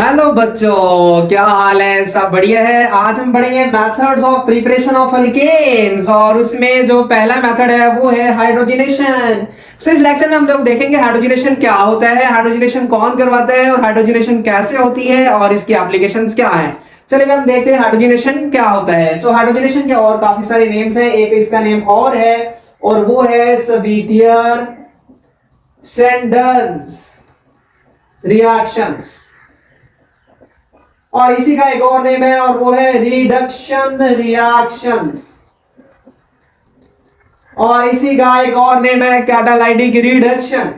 Hello बच्चों, क्या हाल है? सब बढ़िया है। आज हम पढ़ेंगे methods of preparation of alkenes और उसमें जो पहला मेथड है वो है हाइड्रोजनेशन। इस लेक्चर में हम लोग देखेंगे हाइड्रोजनेशन क्या होता है, हाइड्रोजनेशन कौन करवाता है और हाइड्रोजनेशन कैसे होती है और इसकी एप्लीकेशंस क्या है। चलिए हम देखते हैं हाइड्रोजनेशन क्या होता है। तो हाइड्रोजनेशन के और काफी सारे नेम्स हैं, एक इसका नेम और है और वो है सब्स्टिट्यूशन रिएक्शंस। और इसी का एक और नेम है और वो है रिडक्शन रिएक्शंस। और इसी का एक और नेम है कैटालाइटिक रिडक्शन,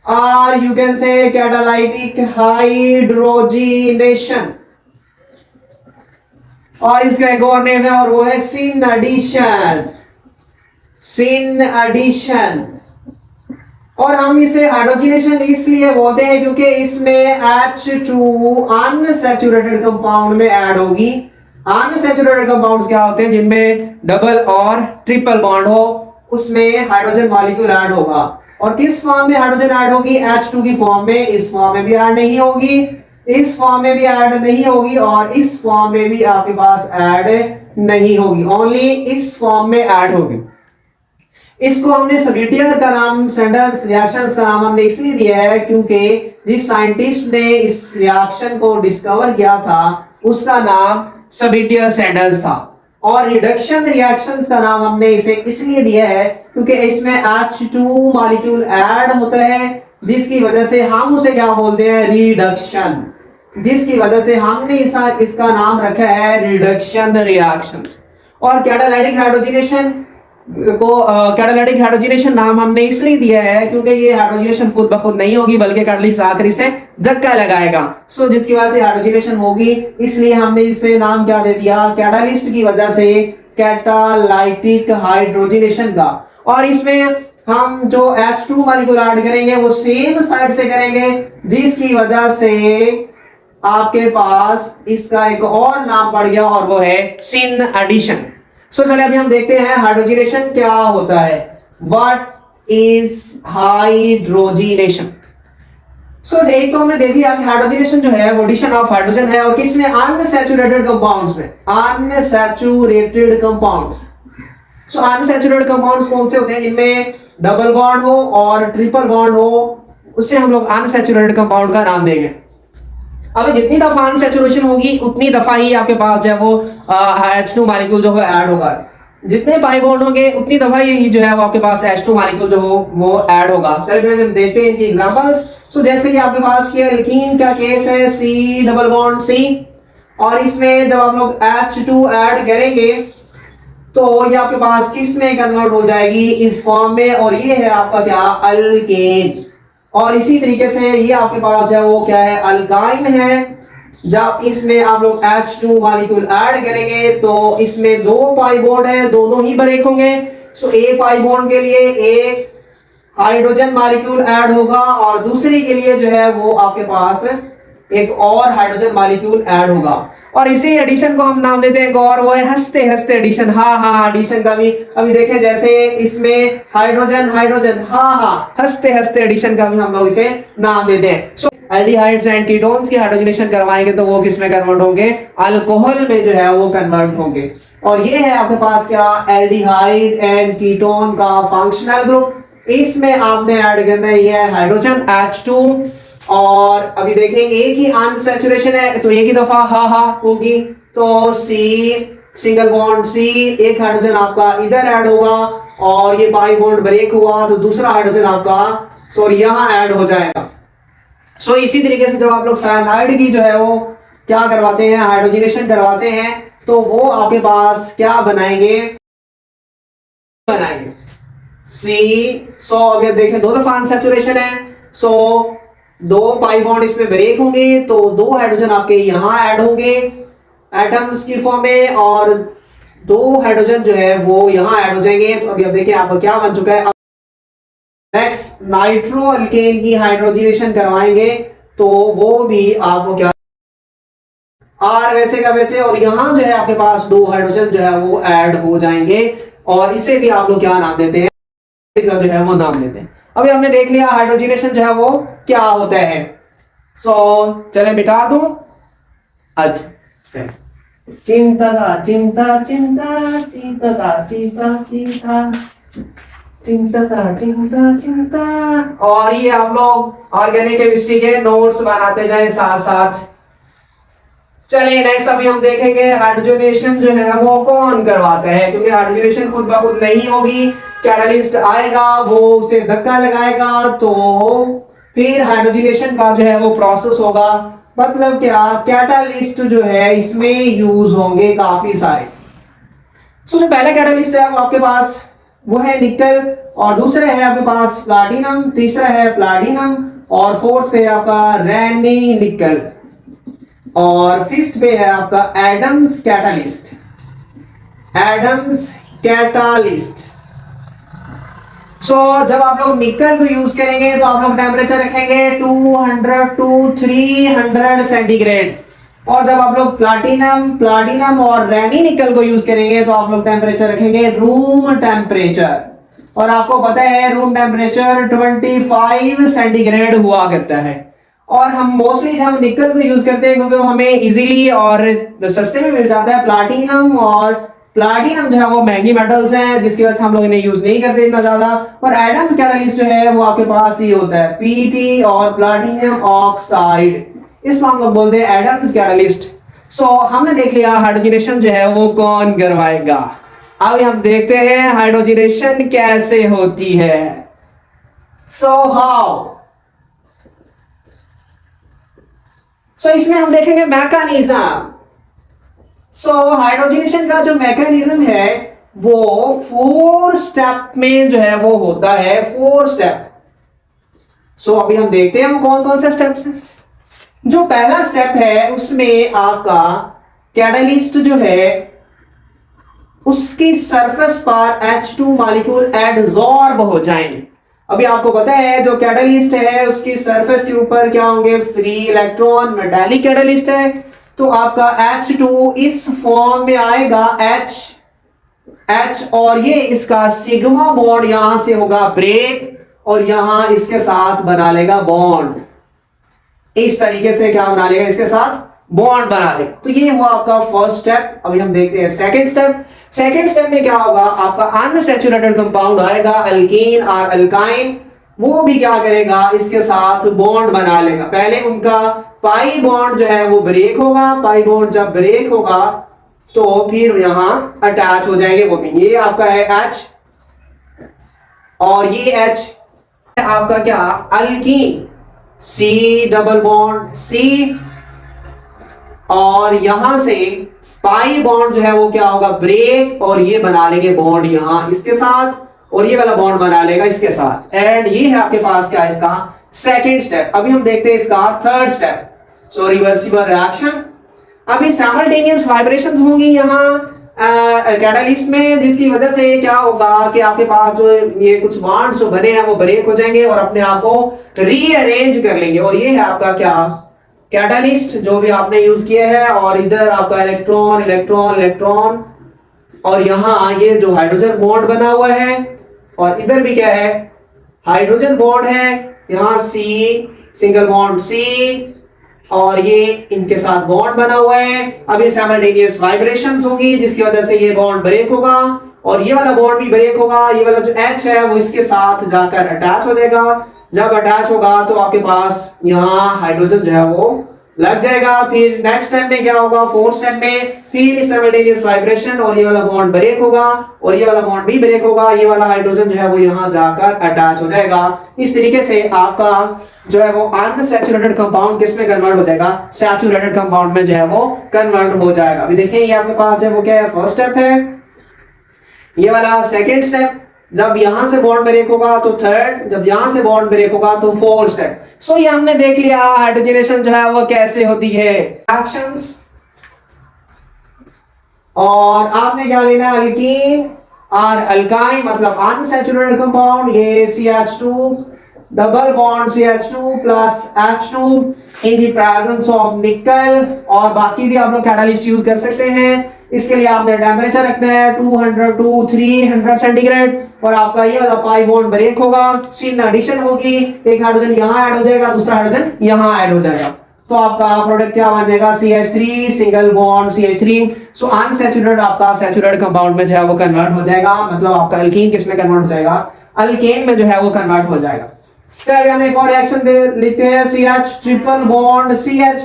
और you can say catalytic hydrogenation. और इसका एक और नेम है और वो है सिन एडिशन। और हम इसे हाइड्रोजनेशन इसलिए बोलते हैं क्योंकि इसमें H2 अनसैचुरेटेड कंपाउंड में ऐड होगी। अनसैचुरेटेड कंपाउंड्स क्या होते हैं? जिनमें डबल और ट्रिपल बॉन्ड हो, उसमें हाइड्रोजन मॉलिक्यूल ऐड होगा। और किस फॉर्म में हाइड्रोजन ऐड होगी? H2 की फॉर्म में। इस फॉर्म में भी ऐड नहीं होगी, इस फॉर्म में भी ऐड नहीं होगी और इस फॉर्म में भी आपके पास ऐड नहीं होगी, ओनली इस फॉर्म में ऐड होगी। इसको हमने सब्स्टिट्यूशन का नाम, सैंडल्स रिएक्शंस का नाम हमने इसलिए दिया है क्योंकि जिस साइंटिस्ट ने इस रिएक्शन को डिस्कवर किया था उसका नाम सब्स्टिट्यूशन सैंडल्स था। और रिडक्शन रिएक्शंस का नाम हमने इसे इसलिए दिया है क्योंकि इसमें H2 मॉलिक्यूल ऐड होता है, जिसकी वजह से हम उसे क्या बोलते हैं? रिडक्शन। जिसकी वजह से हमने इसका नाम रखा है रिडक्शन रिएक्शंस। और कैटालाइटिक हाइड्रोजनेशन को कैटालाइटिक हाइड्रोजनेशन नाम हमने इसलिए दिया है क्योंकि ये हाइड्रोजनेशन खुद ब खुद नहीं होगी बल्कि कैटलिस्ट आकर इसे धक्का लगाएगा। जिसकी वजह से हाइड्रोजनेशन होगी, इसलिए हमने इसे नाम क्या दे दिया? कैटालिस्ट की वजह से कैटालाइटिक हाइड्रोजनेशन का। और इसमें हम जो H2 मॉलिक्यूल ऐड करेंगे वो सेम साइड से करेंगे, जिसकी वजह से आपके पास इसका एक और नाम पड़ गया और वो है सिन एडिशन। चलिए अभी हम देखते हैं हाइड्रोजनेशन क्या होता है। What is hydrogenation? एक तो हमने देख लिया कि हाइड्रोजनेशन जो है वो एडिशन ऑफ हाइड्रोजन है और किसमें? अनसैचुरेटेड कंपाउंड्स में। Unsaturated compounds. अनसैचुरेटेड कंपाउंड्स कौन से होते हैं? जिनमें डबल बॉन्ड हो और ट्रिपल बॉन्ड हो, उससे हम लोग अनसैचुरेटेड कंपाउंड का नाम देंगे। अब जितनी दफा अनसैचुरेशन होगी उतनी दफा ही आपके पास जो है वो H2 मॉलिक्यूल जो है ऐड होगा। जितने पाई बॉन्ड होंगे उतनी दफा ही जो है वो आपके पास H2 मॉलिक्यूल जो हो वो ऐड होगा। चलिए हम देखते हैं इनकी एग्जांपल्स। जैसे कि आपके पास ये एल्कीन का केस है, C डबल बॉन्ड C, और इसमें जब आप लोग H2 ऐड करेंगे तो ये आपके पास किस में कन्वर्ट हो जाएगी? इस फॉर्म में। और ये है आपका क्या? अल्केन। और इसी तरीके से ये आपके पास जो है वो क्या है? अल्काइन है। जब इसमें आप लोग H2 मॉलिक्यूल ऐड करेंगे तो इसमें दो पाई बॉन्ड है, दोनों ही ब्रेक होंगे। एक पाई बॉन्ड के लिए एक हाइड्रोजन मॉलिक्यूल ऐड होगा और दूसरी के लिए जो है वो आपके पास एक और हाइड्रोजन मॉलिक्यूल ऐड होगा। और इसी एडिशन को हम नाम देते हैं और वो है हंसते हंसते एडिशन। हाँ एडिशन का भी अभी देखें, जैसे इसमें हाइड्रोजन हाइड्रोजन, हंसते हंसते एडिशन का भी हम लोग इसे नाम देते हैं। एल्डिहाइड्स एंड कीटोन्स की हाइड्रोजनेशन करवाएंगे तो वो किस में कन्वर्ट होंगे? अल्कोहल में जो है वो कन्वर्ट होंगे। और ये है आपके पास क्या? एल्डिहाइड एंड कीटोन का फंक्शनल ग्रुप। इसमें आपने ऐड करना है ये हाइड्रोजन H2। और अभी देखें एक ही अनसैचुरेशन है तो एक ही दफा होगी, तो C सिंगल बॉन्ड C, एक हाइड्रोजन आपका इधर ऐड होगा और ये पाई बॉन्ड ब्रेक हुआ तो दूसरा हाइड्रोजन आपका यहां ऐड हो जाएगा। इसी तरीके से जब आप लोग साइनाइड की जो है वो क्या करवाते हैं? हाइड्रोजनेशन करवाते हैं तो वो आपके पास क्या बनाएंगे? C। अभी देखें दो दफा अनसैचुरेशन है, दो पाई बॉन्ड इसमें ब्रेक होंगे तो दो हाइड्रोजन आपके यहां ऐड होंगे एटम्स की फॉर्म में और दो हाइड्रोजन जो है वो यहां ऐड हो जाएंगे। तो अभी अब देखिए आपका क्या बन चुका है। नेक्स्ट नाइट्रो अल्केन की हाइड्रोजनेशन करवाएंगे तो वो भी आपको क्या R वैसे का वैसे, और यहां जो है आपके पास दो हाइड्रोजन जो है वो ऐड हो जाएंगे और इसे भी आप लोग क्या नाम देते हैं? जो है वो नाम देते हैं। अभी हमने देख लिया हाइड्रोजनेशन जो है वो क्या होता है। सो चले मिटा दूं। अच्छा, चिंता चिंता चिंता चिंता चिंता चिंता चिंता चिंता चिंता। और ये आप लोग ऑर्गेनिक केमिस्ट्री के नोट्स बनाते जाए साथ साथ। चलिए नेक्स्ट अभी हम देखेंगे हाइड्रोजनेशन जो है वो कौन करवाता है, क्योंकि हाइड्रोजनेशन खुद ब खुद नहीं होगी, कैटलिस्ट आएगा वो उसे धक्का लगाएगा तो फिर हाइड्रोजनेशन का जो है वो प्रोसेस होगा। मतलब क्या, कैटलिस्ट जो है इसमें यूज होंगे काफी सारे। सो जो पहला कैटलिस्ट है वो आपके पास वो है निकल, और दूसरा है आपके पास प्लाटिनम, तीसरा है प्लाटिनम, और फोर्थ पे है आपका रैनी निकल, और फिफ्थ पे है आपका Adams catalyst. Adams catalyst. So जब आप लोग निकल को यूज करेंगे तो आप लोग टेम्परेचर रखेंगे 200 टू 300 सेंटीग्रेड, और जब आप लोग प्लाटिनम और रैनी निकल को यूज करेंगे तो आप लोग टेम्परेचर रखेंगे रूम टेम्परेचर, और आपको पता है रूम टेम्परेचर 25 सेंटीग्रेड हुआ करता है। और हम मोस्टली जब निकल को यूज करते हैं क्योंकि वो हमें इजीली और सस्ते में मिल जाता है। प्लाटिनम जो है वो महंगी मेटल्स हैं जिसकी वजह से हम लोग इन्हें यूज नहीं करते इतना ज्यादा। और एडम्स कैटालिस्ट जो है वो आपके पास ही होता है पीटी और प्लाटिनम ऑक्साइड, इसको हम लोग बोलते हैं एडम्स कैटालिस्ट। सो हमने देख लिया हाइड्रोजनेशन जो है वो कौन करवाएगा। अब हम देखते हैं हाइड्रोजनेशन कैसे होती है। सो हाउ, सो इसमें हम देखेंगे मैकेनिज्म। सो हाइड्रोजनेशन का जो मैकेनिज्म है वो 4 स्टेप में जो है वो होता है, 4 स्टेप। सो अभी हम देखते हैं वो कौन कौन से स्टेप्स हैं। जो पहला स्टेप है उसमें आपका कैटलिस्ट जो है उसकी सरफेस पर H2 मॉलिक्यूल एडसॉर्ब हो जाएंगे। अभी आपको पता है जो कैटलिस्ट है उसकी सरफेस के ऊपर क्या होंगे, फ्री इलेक्ट्रॉन, मेटालिक कैटलिस्ट है, तो आपका H2 इस फॉर्म में आएगा H, और ये इसका सिग्मा बॉन्ड यहां से होगा ब्रेक, और यहां इसके साथ बना लेगा बॉन्ड। इस तरीके से क्या बना लेगा, इसके साथ बॉन्ड बना लेगा। तो ये हुआ आपका फर्स्ट स्टेप। अभी हम देखते हैं सेकंड स्टेप। सेकंड स्टेप में क्या होगा, आपका अनसैचुरेटेड कंपाउंड आएगा अल्कीन और अल्काइन, वो भी क्या करेगा, इसके साथ बॉन्ड बना लेगा। पहले उनका पाई बॉन्ड जो है वो ब्रेक होगा, पाई बॉन्ड जब ब्रेक होगा तो फिर यहां अटैच हो जाएंगे वो भी। ये आपका है H, और ये H आपका क्या, alkyne, C double bond C, और यहां से पाई बॉन्ड जो है वो क्या होगा, ब्रेक, और ये बना लेंगे बॉन्ड यहां इसके साथ, और ये वाला बॉन्ड बना लेगा इसके साथ। एंड ये है आपके पास क्या, इसका सेकंड स्टेप। अभी हम देखते हैं इसका थर्ड स्टेप। सो रिवर्सिबल रिएक्शन। अभी साइमल्टेनियस वाइब्रेशंस होंगी यहाँ कैटालिस्ट में, जिसकी वजह से क्या होगा कि आपके पास जो ये कुछ बॉन्ड्स जो बने हैं वो ब्रेक हो जाएंगे और अपने आप को रीअरेंज कर लेंगे। और ये है आपका क्या, कैटालिस्ट जो भी आपने यूज किया है। और इधर आपका इलेक्ट्रॉन इलेक्ट्रॉन इलेक्ट्रॉन, और यहाँ ये जो हाइड्रोजन बॉन्ड बना हुआ है, और इधर भी क्या है, हाइड्रोजन बॉन्ड है, यहाँ C सिंगल बॉन्ड C, और ये इनके साथ बॉन्ड बना हुआ है। अभी साइमल्टेनियस वाइब्रेशंस होगी जिसकी वजह से ये बॉन्ड ब्रेक होगा, और ये वाला बॉन्ड भी ब्रेक होगा। ये वाला जो H है वो इसके साथ जाकर अटैच हो जाएगा। जब अटैच होगा तो आपके पास यहाँ हाइड्रोजन जो है वो लग जाएगा। फिर नेक्स्ट स्टेप में क्या होगा, फोर्थ स्टेप में फिर साइमल्टेनियस वाइब्रेशन, और ये वाला बॉन्ड ब्रेक होगा, और ये वाला बॉन्ड भी ब्रेक होगा। ये वाला हाइड्रोजन जो है वो यहाँ जाकर अटैच हो जाएगा। इस तरीके से आपका जो है वो अनसैचुरेटेड कंपाउंड किस में कन्वर्ट हो जाएगा, सैचुरेटेड कंपाउंड में जो है वो कन्वर्ट हो जाएगा। अभी देखिए ये आपके पास जो है वो क्या है, फर्स्ट स्टेप है, ये वाला सेकेंड स्टेप। जब यहां से बॉन्ड ब्रेक होगा तो थर्ड, जब यहां से बॉन्ड ब्रेक होगा तो फोर्थ स्टेप। सो ये हमने देख लिया हाइड्रोजनेशन जो है वो कैसे होती है, रिएक्शंस। और आपने क्या लेना, अल्कीन और अल्काइन मतलब अनसैचुरेटेड कंपाउंड, ये CH2 double bond CH2 plus H2 in the presence of निकल। और बाकी भी आप लोग कैटालिस्ट यूज कर सकते हैं। इसके लिए आपने टेम्परेचर रखना है 200 टू 300 सेंटीग्रेड और आपका ये वाला पाई बॉन्ड ब्रेक होगा, चिन एडिशन होगी, एक हाइड्रोजन यहाँ ऐड हो जाएगा, दूसरा हाइड्रोजन यहाँ ऐड हो जाएगा, तो आपका प्रोडक्ट क्या बन जाएगा CH3 सिंगल बॉन्ड CH3। सो अनसैचुरेटेड आपका सैचुरेटेड कंपाउंड में जो है वो कन्वर्ट हो जाएगा, मतलब आपका अल्कीन किस में कन्वर्ट हो जाएगा, अल्केन में जो है वो कन्वर्ट हो जाएगा। चलिए हम एक और रिएक्शन लिखते हैं, CH triple bond CH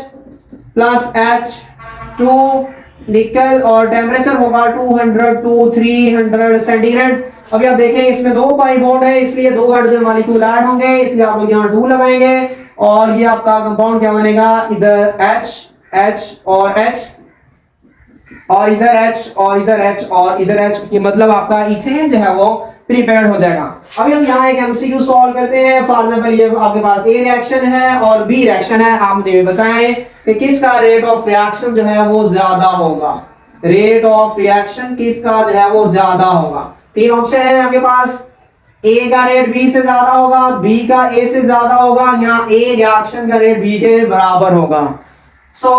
plus H2 निकल और टेम्परेचर होगा 200 टू 300 सेंटीग्रेड। अभी आप देखें इसमें दो पाई बॉन्ड है, इसलिए दो हाइड्रोजन मॉलिक्यूल ऐड होंगे, इसलिए आप लोग यहाँ 2 लगाएंगे और ये आपका कंपाउंड क्या बनेगा, इधर H और H और इधर H और इधर H और इधर H, ये मतलब आपका इथेन जो है वो प्रिपेयर्ड हो जाएगा। अभी हम यहाँ एक MCQ सॉल्व करते हैं। फॉर एग्जांपल ये आपके पास A रिएक्शन है और B रिएक्शन है, आप मुझे बताएं कि किसका रेट ऑफ रिएक्शन जो है वो ज्यादा होगा, रेट ऑफ रिएक्शन किसका जो है वो ज्यादा होगा। 3 ऑप्शन है आपके पास, A का रेट B से ज्यादा होगा, B का A से ज्यादा होगा, यहाँ A रिएक्शन का रेट B के बराबर होगा। सो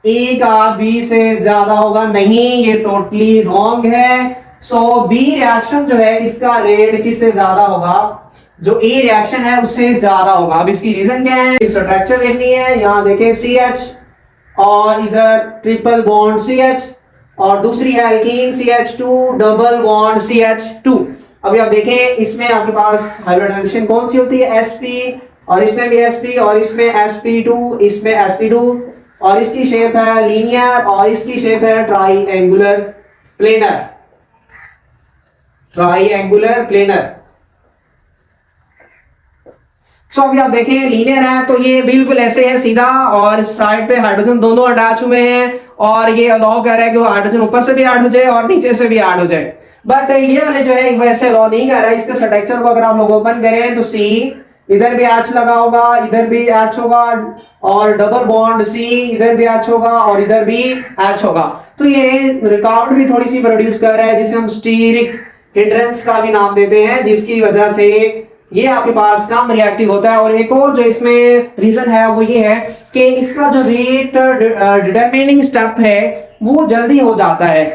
A का B से ज्यादा होगा, नहीं ये टोटली रॉन्ग है। सो B रिएक्शन जो है इसका रेट किससे ज्यादा होगा, जो A रिएक्शन है उससे ज्यादा होगा। अब इसकी रीजन क्या है, स्ट्रक्चर देखनी है, यहाँ देखें CH और इधर ट्रिपल बॉन्ड CH और दूसरी है alkyne CH2 double bond CH2। अभी आप देखें इसमें आपके पास हाइब्रिडाइजेशन कौन सी होती है, sp और इसमें भी sp और इसमें sp2, इसमें sp2 और इसकी शेप है लीनियर और इसकी शेप है ट्राइएंगुलर प्लेनर, ट्राइएंगुलर प्लेनर। सो अभी आप देखें लीनियर है तो ये बिल्कुल ऐसे है सीधा और साइड पे हाइड्रोजन दोनों अटैच हुए हैं और ये अलाउ कर रहा है कि वो हाइड्रोजन ऊपर से भी ऐड हो जाए और नीचे से भी ऐड हो जाए, बट ये वाले जो है वैसे अलाउ नहीं कर रहा है। इसके स्ट्रक्चर को अगर आप लोग ओपन करें तो सी इधर भी एच लगा होगा, इधर भी एच होगा और डबल बॉन्ड सी इधर भी एच होगा और इधर भी एच होगा, तो ये रिकॉर्ड भी थोड़ी सी प्रोड्यूस कर रहा है जिसे हम स्टीरिक हिंड्रेंस का भी नाम देते हैं, जिसकी वजह से ये आपके पास कम रिएक्टिव होता है। और एक और जो इसमें रीजन है वो ये है कि इसका जो रेट डिटरमिनिंग स्टेप है वो जल्दी हो जाता है।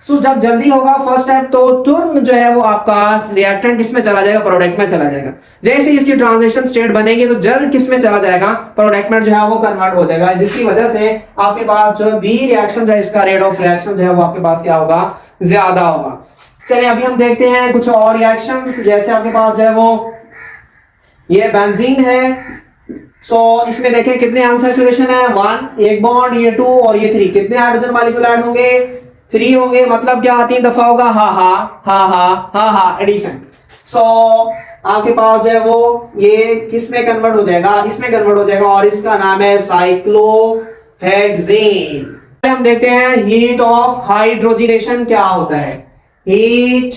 सो जब जल्दी होगा फर्स्ट स्टेप तो तुरंत जो है वो आपका रिएक्टेंट किसमें चला जाएगा, प्रोडक्ट में चला जाएगा। जैसे इसकी ट्रांजिशन स्टेट बनेगी तो जल्द किसमें चला जाएगा, प्रोडक्ट में जो है वो कन्वर्ट हो जाएगा, जिसकी वजह से आपके पास जो बी रिएक्शन जो है इसका रेट ऑफ रिएक्शन जो है वो आपके पास क्या होगा, ज्यादा होगा। चलिए अभी हम देखते हैं कुछ और रिएक्शंस, जैसे आपके पास जो है वो ये बेंजीन है। सो इसमें देखें कितने अनसैचुरेशन है, 1 एक बॉन्ड, ये 2 और ये 3, कितने हाइड्रोजन मॉलिक्यूल ऐड होंगे, 3 होंगे, मतलब क्या 3 दफा होगा हा एडिशन। सो आपके पास जो है वो ये किस में कन्वर्ट हो जाएगा, इसमें कन्वर्ट हो जाएगा और इसका नाम है साइक्लोहेक्सेन। हम देखते हैं हीट ऑफ हाइड्रोजिनेशन क्या होता है, हीट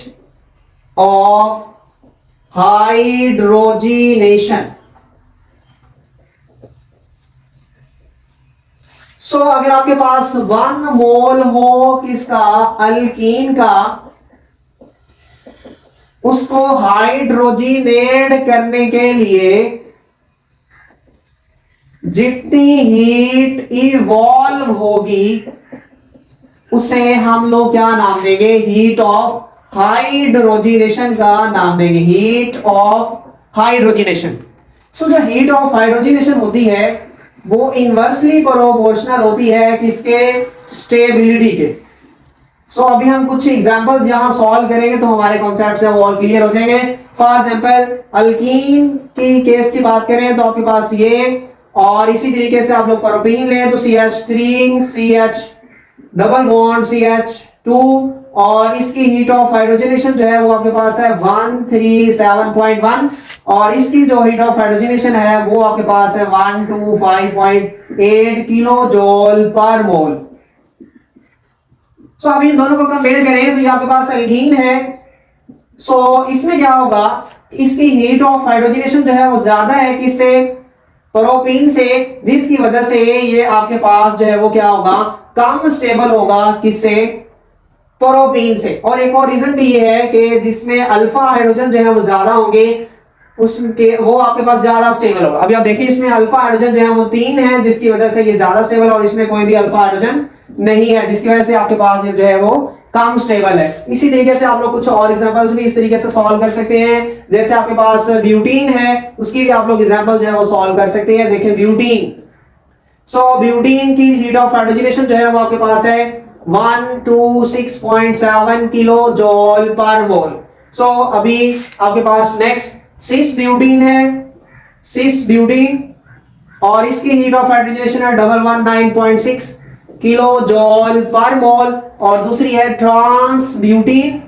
ऑफ हाइड्रोजिनेशन। सो अगर आपके पास 1 मोल हो किसका, अल्कीन का, उसको हाइड्रोजिनेट करने के लिए जितनी हीट इवॉल्व होगी उसे हम लोग क्या नाम देंगे, हीट ऑफ हाइड्रोजिनेशन का नाम देंगे, हीट ऑफ हाइड्रोजिनेशन। सो जो हीट ऑफ हाइड्रोजिनेशन होती है वो इनवर्सली प्रोपोर्शनल होती है किसके, स्टेबिलिटी के। सो अभी हम कुछ एग्जांपल्स यहां सॉल्व करेंगे तो हमारे कॉन्सेप्ट्स है वो और क्लियर हो जाएंगे। फॉर एग्जांपल अल्कीन की केस की बात करें तो आपके पास ये, और इसी तरीके से आप लोग प्रोपीन लें तो CH3 CH double bond CH2 और इसकी हीट ऑफ हाइड्रोजनेशन जो है वो आपके पास है 137.1 और इसकी जो हीट ऑफ हाइड्रोजनेशन है वो आपके पास है 125.8 किलो जूल पर मोल। सो अभी इन दोनों को कंपेयर करें तो ये आपके पास एल्कीन है। सो इसमें क्या होगा, इसकी हीट ऑफ हाइड्रोजनेशन जो है वो ज्यादा है किससे, प्रोपीन से, जिसकी वजह से ये आपके पास जो है वो क्या होगा, कम स्टेबल होगा किससे, प्रोपीन से। और एक और रीजन भी ये है कि जिसमें अल्फा हाइड्रोजन जो है वो ज्यादा होंगे उसके वो आपके पास ज्यादा स्टेबल होगा। अभी आप देखिए इसमें अल्फा हाइड्रोजन जो है वो 3 है जिसकी वजह से ये ज्यादा स्टेबल और इसमें कोई भी अल्फा हाइड्रोजन नहीं है, जिसकी वजह से आपके पास जो है वो कम स्टेबल है। इसी तरीके से आप लोग कुछ और एग्जांपल्स भी इस तरीके से सॉल्व कर सकते हैं। जैसे आपके पास ब्यूटीन है, उसकी भी आप लोग एग्जांपल जो है वो सॉल्व कर सकते हैं। देखिए ब्यूटीन, सो ब्यूटीन की हीट ऑफ हाइड्रोजनेशन जो है वो आपके पास है 126.7 किलो जॉल पर मोल। सो अभी आपके पास नेक्स्ट सिस ब्यूटीन है, सिस ब्यूटीन, और इसकी हीट ऑफ हाइड्रोजनेशन है 119.6 किलो जॉल पर मोल। और दूसरी है ट्रांस ब्यूटीन,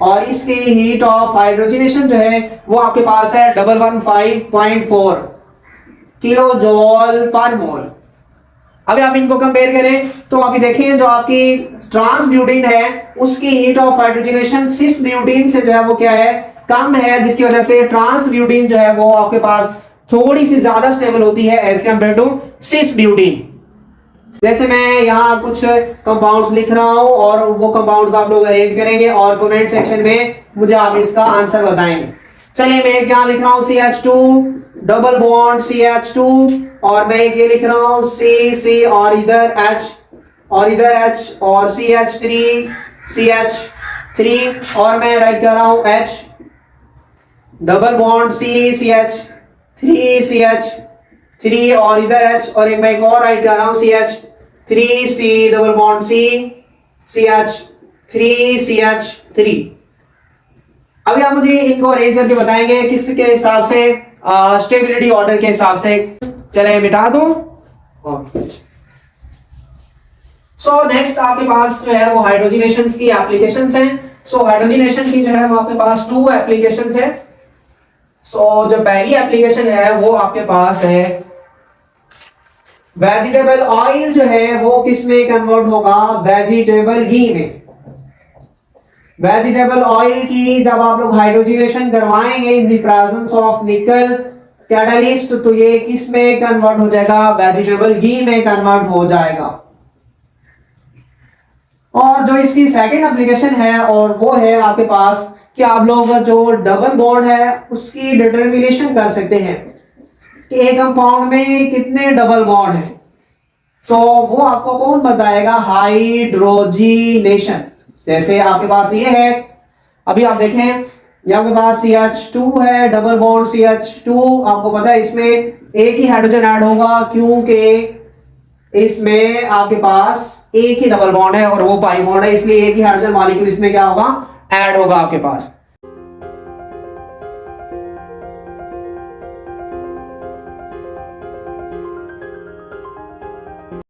और इसकी हीट ऑफ हाइड्रोजनेशन जो है वो आपके पास है 115.4 किलो जॉल पर मोल। अभी आप इनको कंपेयर करें तो अभी देखें जो आपकी ट्रांस ब्यूटीन है उसकी heat of hydrogenation cis butene से जो है वो क्या है, कम है, जिसकी वजह से ट्रांस ब्यूटीन जो है वो आपके पास थोड़ी सी ज्यादा स्टेबल होती है as compare to cis butene. जैसे मैं यहाँ कुछ कंपाउंड्स लिख रहा हूं और वो कंपाउंड्स आप लोग अरेंज करेंगे और कमेंट सेक्शन में मुझे आप इसका आंसर बताएंगे। चलिए मैं यहाँ लिख रहा हूँ CH2 डबल बॉन्ड CH2, और मैं ये लिख रहा हूँ C और इधर H और इधर H और CH3 और मैं राइट कर रहा हूँ H डबल बॉन्ड CH3 और इधर H, और एक मैं एक और राइट कर रहा हूँ CH3 डबल बॉन्ड CH3। अभी आप मुझे इनको अरेंज करके बताएंगे किसके हिसाब से, स्टेबिलिटी ऑर्डर के हिसाब से। चले मिटा दूं। सो नेक्स्ट आपके पास जो है वो हाइड्रोजनेशन की एप्लीकेशंस हैं। सो हाइड्रोजनेशन की जो है वो आपके पास 2 एप्लीकेशंस हैं। सो जो पहली एप्लीकेशन है वो आपके पास है वेजिटेबल ऑयल जो है वो किस में कन्वर्ट होगा, वेजिटेबल घी में। वेजिटेबल ऑयल की जब आप लोग हाइड्रोजनेशन करवाएंगे इन द प्रेजेंस ऑफ निकल कैटलिस्ट, तो ये किस में कन्वर्ट हो जाएगा, वेजिटेबल घी में कन्वर्ट हो जाएगा। और जो इसकी सेकंड एप्लीकेशन है और वो है आपके पास कि आप लोग जो डबल बॉन्ड है उसकी डिटरमिनेशन कर सकते हैं कि एक कंपाउंड में कितने डबल बॉन्ड हैं, तो वो आपको कौन बताएगा, हाइड्रोजिनेशन। जैसे आपके पास ये है, अभी आप देखें ये आपके पास CH2 है डबल बॉन्ड CH2, आपको पता है इसमें एक ही हाइड्रोजन ऐड होगा क्योंकि इसमें आपके पास एक ही डबल बॉन्ड है और वो पाई बॉन्ड है, इसलिए एक ही हाइड्रोजन मॉलिक्यूल इसमें क्या होगा, ऐड होगा आपके पास।